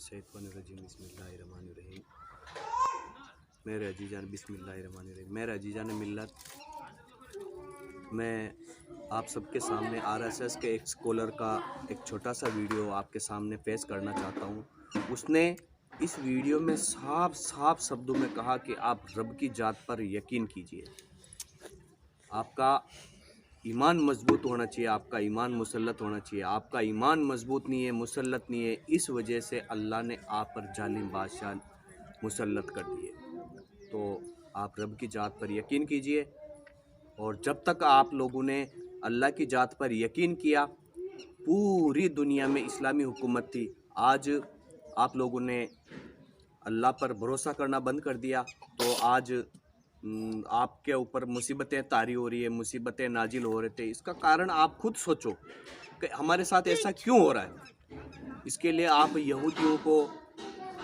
मिनशैतानिर्रजीम बिस्मिल्लाहिर्रहमानिर्रहीम। मेरे अजीज़ान बिस्मिल्लाहिर्रहमानिर्रहीम। मेरे अजीज़ान मिल्लत, मैं आप सबके सामने आरएसएस के एक स्कॉलर का एक छोटा सा वीडियो आपके सामने पेश करना चाहता हूँ। उसने इस वीडियो में साफ शब्दों में कहा कि आप रब की ज़ात पर यकीन कीजिए, आपका ईमान मजबूत होना चाहिए, आपका ईमान मुसल्लत होना चाहिए। आपका ईमान मजबूत नहीं है, मुसल्लत नहीं है, इस वजह से अल्लाह ने आप पर जालिम बादशाह मुसल्लत कर दिए। तो आप रब की ज़ात पर यकीन कीजिए, और जब तक आप लोगों ने अल्लाह की ज़ात पर यकीन किया, पूरी दुनिया में इस्लामी हुकूमत थी। आज आप लोगों ने अल्लाह पर भरोसा करना बंद कर दिया, तो आज आपके ऊपर मुसीबतें तारी हो रही है, मुसीबतें नाजिल हो रहे थे। इसका कारण आप खुद सोचो कि हमारे साथ ऐसा क्यों हो रहा है। इसके लिए आप यहूदियों को,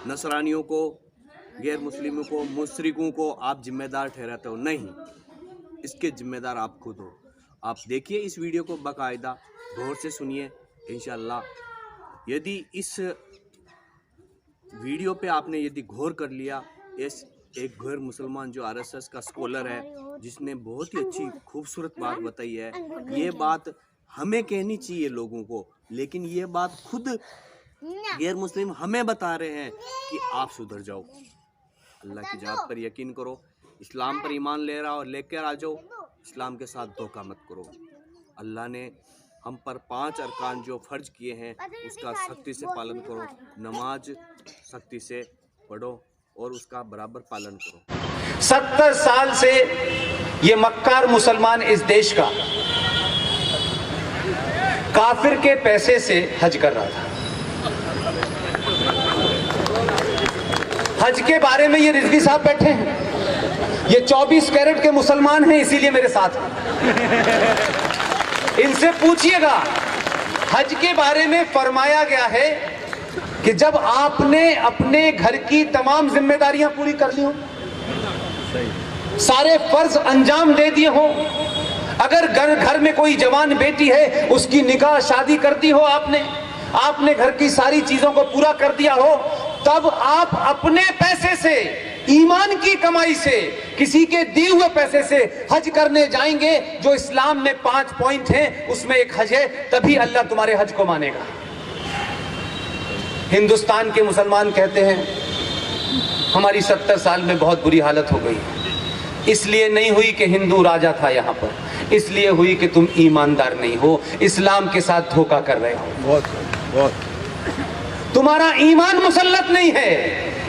नसरानियों को, गैर मुस्लिमों को, मुशरिकों को आप जिम्मेदार ठहराते हो। नहीं, इसके जिम्मेदार आप खुद हो। आप देखिए इस वीडियो को बाकायदा गौर से सुनिए। इंशाअल्लाह यदि इस वीडियो पे आपने यदि गौर कर लिया, एक गैर मुसलमान जो आरएसएस का स्कॉलर है, जिसने बहुत ही अच्छी खूबसूरत बात बताई है, ये बात हमें कहनी चाहिए लोगों को, लेकिन ये बात खुद गैर मुस्लिम हमें बता रहे हैं कि आप सुधर जाओ, अल्लाह की ज़ात पर यकीन करो, इस्लाम पर ईमान ले रहा और लेकर आ जाओ, इस्लाम के साथ धोखा मत करो। अल्लाह ने हम पर 5 अरकान जो फ़र्ज किए हैं उसका सख्ती से पालन करो, नमाज सख्ती से पढ़ो और उसका बराबर पालन करो। 70 साल से ये मक्कार मुसलमान इस देश का काफिर के पैसे से हज कर रहा था। हज के बारे में ये रिजवी साहब बैठे हैं, ये 24 कैरेट के मुसलमान हैं, इसीलिए मेरे साथ हैं। इनसे पूछिएगा, हज के बारे में फरमाया गया है कि जब आपने अपने घर की तमाम जिम्मेदारियां पूरी कर ली हो, सारे फर्ज अंजाम दे दिए हो, अगर घर में कोई जवान बेटी है उसकी निकाह शादी कर दी हो, आपने घर की सारी चीजों को पूरा कर दिया हो, तब आप अपने पैसे से, ईमान की कमाई से, किसी के दिए हुए पैसे से हज करने जाएंगे। जो इस्लाम में 5 पॉइंट हैं उसमें एक हज है, तभी अल्लाह तुम्हारे हज को मानेगा। हिंदुस्तान के मुसलमान कहते हैं हमारी 70 साल में बहुत बुरी हालत हो गई, इसलिए नहीं हुई कि हिंदू राजा था यहाँ पर, इसलिए हुई कि तुम ईमानदार नहीं हो, इस्लाम के साथ धोखा कर रहे हो, तुम्हारा ईमान मुसल्लत नहीं है,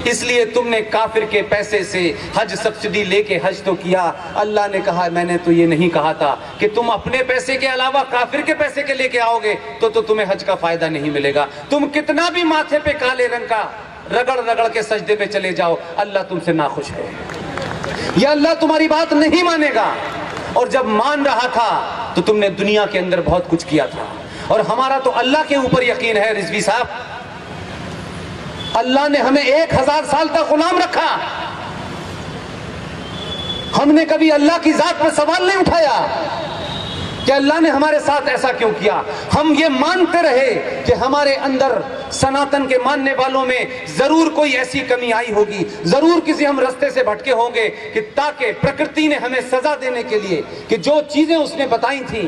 इसलिए तुमने काफिर के पैसे से हज सब्सिडी लेके हज तो किया। अल्लाह ने कहा मैंने तो ये नहीं कहा था कि तुम अपने पैसे के अलावा काफिर के पैसे के लेके आओगे तो तुम्हें हज का फायदा नहीं मिलेगा। तुम कितना भी माथे पे काले रंग का रगड़ के सजदे पे चले जाओ, अल्लाह तुमसे नाखुश है, या अल्लाह तुम्हारी बात नहीं मानेगा। और जब मान रहा था तो तुमने दुनिया के अंदर बहुत कुछ किया था, और हमारा तो अल्लाह के ऊपर यकीन है रिजवी साहब। अल्लाह ने हमें 1000 साल तक गुलाम रखा, हमने कभी अल्लाह की जात पर सवाल नहीं उठाया कि अल्लाह ने हमारे साथ ऐसा क्यों किया। हम ये मानते रहे कि हमारे अंदर, सनातन के मानने वालों में जरूर कोई ऐसी कमी आई होगी, जरूर किसी हम रास्ते से भटके होंगे, कि ताकि प्रकृति ने हमें सजा देने के लिए कि जो चीजें उसने बताई थी,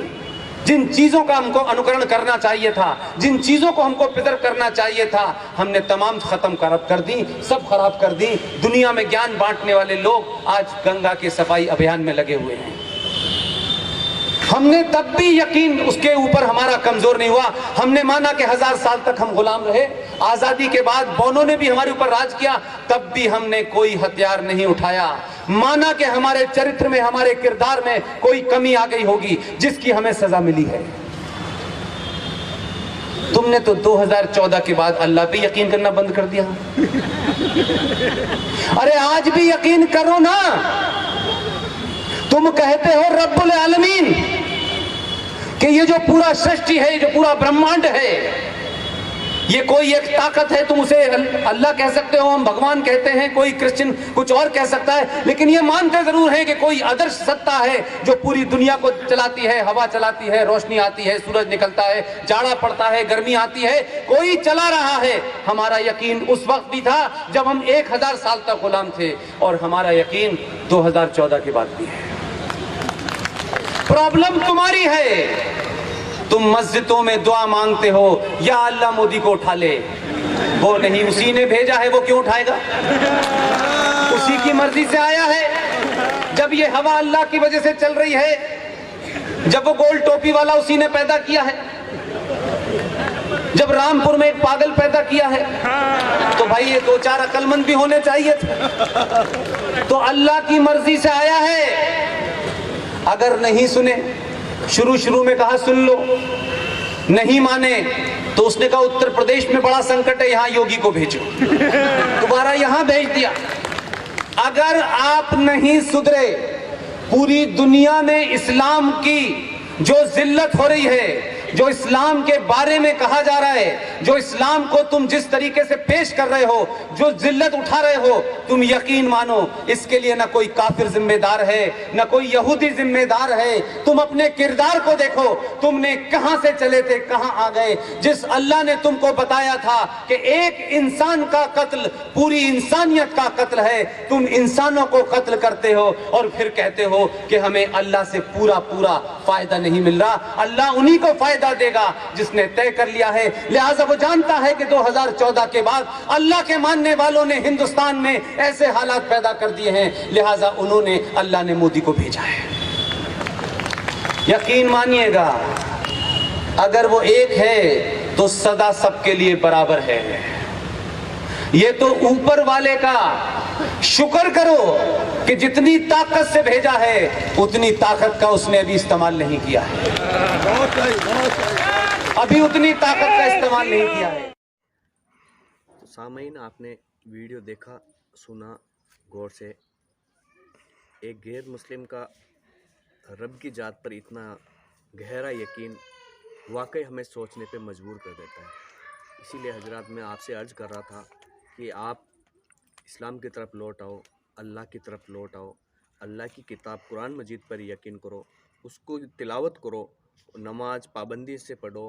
जिन चीजों का हमको अनुकरण करना चाहिए था, जिन चीजों को हमको प्रिजर्व करना चाहिए था, हमने तमाम खत्म कर दी, सब खराब कर दी। दुनिया में ज्ञान बांटने वाले लोग आज गंगा के सफाई अभियान में लगे हुए हैं। हमने तब भी यकीन उसके ऊपर हमारा कमजोर नहीं हुआ, हमने माना कि 1000 साल तक हम गुलाम रहे। आजादी के बाद बोनों ने भी हमारे ऊपर राज किया, तब भी हमने कोई हथियार नहीं उठाया। माना कि हमारे चरित्र में, हमारे किरदार में कोई कमी आ गई होगी जिसकी हमें सजा मिली है। तुमने तो 2014 के बाद अल्लाह पे यकीन करना बंद कर दिया। अरे आज भी यकीन करो ना, तुम कहते हो रब्बुल आलमीन कि ये जो पूरा सृष्टि है, ये जो पूरा ब्रह्मांड है, ये कोई एक ताकत है, तुम उसे अल्लाह कह सकते हो, हम भगवान कहते हैं, कोई क्रिश्चियन कुछ और कह सकता है, लेकिन ये मानते जरूर हैं कि कोई आदर्श सत्ता है जो पूरी दुनिया को चलाती है, हवा चलाती है, रोशनी आती है, सूरज निकलता है, जाड़ा पड़ता है, गर्मी आती है, कोई चला रहा है। हमारा यकीन उस वक्त भी था जब हम 1000 साल तक गुलाम थे, और हमारा यकीन 2014 के बाद भी है। प्रॉब्लम तुम्हारी है, तुम मस्जिदों में दुआ मांगते हो, या अल्लाह मोदी को उठा ले, वो नहीं, उसी ने भेजा है, वो क्यों उठाएगा? उसी की मर्जी से आया है। जब ये हवा अल्लाह की वजह से चल रही है, जब वो गोल टोपी वाला उसी ने पैदा किया है, जब रामपुर में एक पागल पैदा किया है, तो भाई ये 2-4 अक्लमंद भी होने चाहिए थे। तो अल्लाह की मर्जी से आया है। अगर नहीं सुने, शुरू में कहा सुन लो, नहीं माने तो उसने कहा उत्तर प्रदेश में बड़ा संकट है, यहां योगी को भेजो, दोबारा यहां भेज दिया। अगर आप नहीं सुधरे, पूरी दुनिया में इस्लाम की जो जिल्लत हो रही है, जो इस्लाम के बारे में कहा जा रहा है, जो इस्लाम को तुम जिस तरीके से पेश कर रहे हो, जो जिल्लत उठा रहे हो, तुम यकीन मानो इसके लिए ना कोई काफिर जिम्मेदार है, ना कोई यहूदी जिम्मेदार है। तुम अपने किरदार को देखो, तुमने कहां से चले थे, कहां आ गए। जिस अल्लाह ने तुमको बताया था कि एक इंसान का कत्ल पूरी इंसानियत का कत्ल है, तुम इंसानों को कत्ल करते हो और फिर कहते हो कि हमें अल्लाह से पूरा फायदा नहीं मिल रहा। अल्लाह उन्हीं को फायदा देगा जिसने तय कर लिया है। लिहाजा वो जानता है कि 2014 के बाद अल्लाह के मानने वालों ने हिंदुस्तान में ऐसे हालात पैदा कर दिए हैं, लिहाजा उन्होंने, अल्लाह ने मोदी को भेजा है। यकीन मानिएगा, अगर वो एक है तो सदा सबके लिए बराबर है। ये तो ऊपर वाले का शुक्र करो कि जितनी ताकत से भेजा है उतनी ताकत का उसने अभी इस्तेमाल नहीं किया है, अभी उतनी ताकत का इस्तेमाल नहीं किया है। तो सामईन, आपने वीडियो देखा, सुना गौर से। एक गैर मुस्लिम का रब की जात पर इतना गहरा यकीन वाकई हमें सोचने पे मजबूर कर देता है। इसीलिए हजरात, मैं आपसे अर्ज़ कर रहा था कि आप इस्लाम की तरफ लौट आओ, अल्लाह की तरफ लौट आओ, अल्लाह की किताब कुरान मजीद पर यकीन करो, उसको तिलावत करो, नमाज पाबंदी से पढ़ो।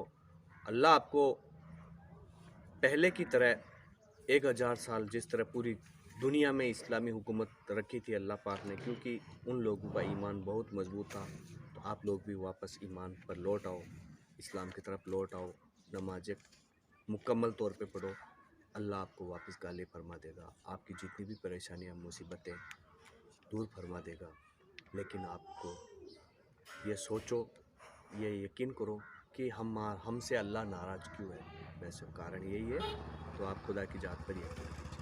अल्लाह आपको पहले की तरह 1000 साल जिस तरह पूरी दुनिया में इस्लामी हुकूमत रखी थी अल्लाह पाक ने, क्योंकि उन लोगों का ईमान बहुत मजबूत था, तो आप लोग भी वापस ईमान पर लौट आओ, इस्लाम की तरफ लौट आओ, नमाज़ें मुकम्मल तौर पे पढ़ो। अल्लाह आपको वापस गालिब फरमा देगा, आपकी जितनी भी परेशानियां मुसीबतें दूर फरमा देगा। लेकिन आपको ये सोचो, ये यकीन करो कि हमसे अल्लाह नाराज़ क्यों है। वैसे कारण यही है, तो आप खुदा की जात पर यकीन करो।